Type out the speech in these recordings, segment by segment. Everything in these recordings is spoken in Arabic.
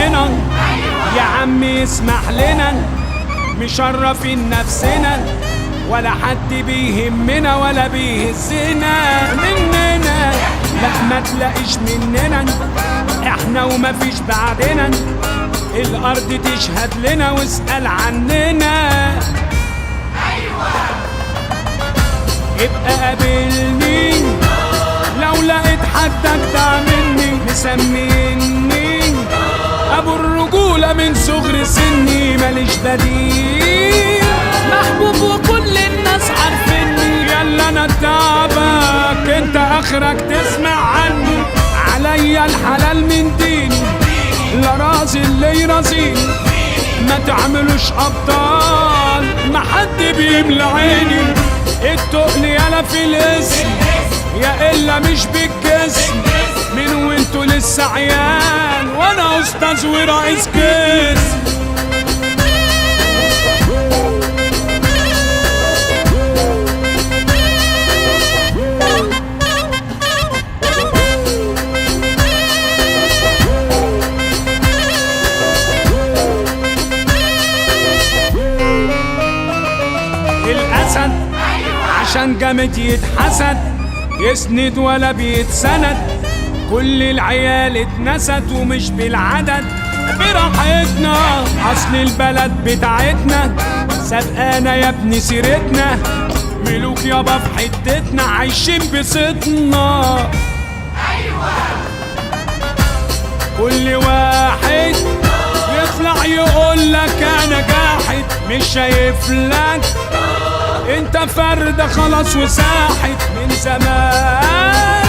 ربنا يا عم يسمح لنا، مشرفين نفسنا ولا حد بيهمنا ولا بيهزنا مننا، لا ما تلاقيش مننا، احنا وما فيش بعدنا، الارض تشهد لنا واسأل عننا. ابقى قابلني لو لقيت حد اجدع مني، مسميني ابو الرجولة من صغر سني، ماليش بديل، محبوب وكل الناس عارفيني، يلا انا تعبك انت اخرك تسمع عني، عليا الحلال من ديني، لا رازي اللي يرازيني، ما تعملوش ابطال ما حد بيملى عيني، التقل يالا في الاسم يا الا مش بالجسم، من وانتوا لسه عيال وانا استاذ ورئيس قسم. الاسد عشان جامد يتحسد، يسند ولا بيتسند، كل العيال اتنست ومش بالعدد، براحتنا اصل البلد بتاعتنا، سبقانا يا ابني سيرتنا، ملوك يابا في حتتنا عايشين بصيتنا. كل واحد يطلع يقولك انا جاحد، مش شايفلك انت فرد خلاص وساحت من زمان،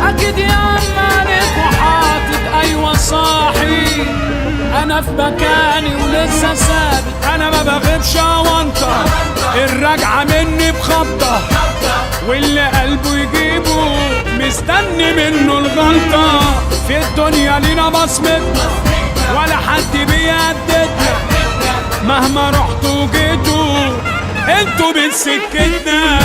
اكيد يا عم عليك وحاطط ايوه صاحي، انا في مكاني ولسه ثابت، انا ما بغيبش اوانطه، الراجعه مني بخبطه، واللي قلبه يجيبه مستني منه الغلطه، في الدنيا لينا بصمتنا ولا حد بيهددنا، مهما رحتوا وجيتوا انتوا من سكتنا.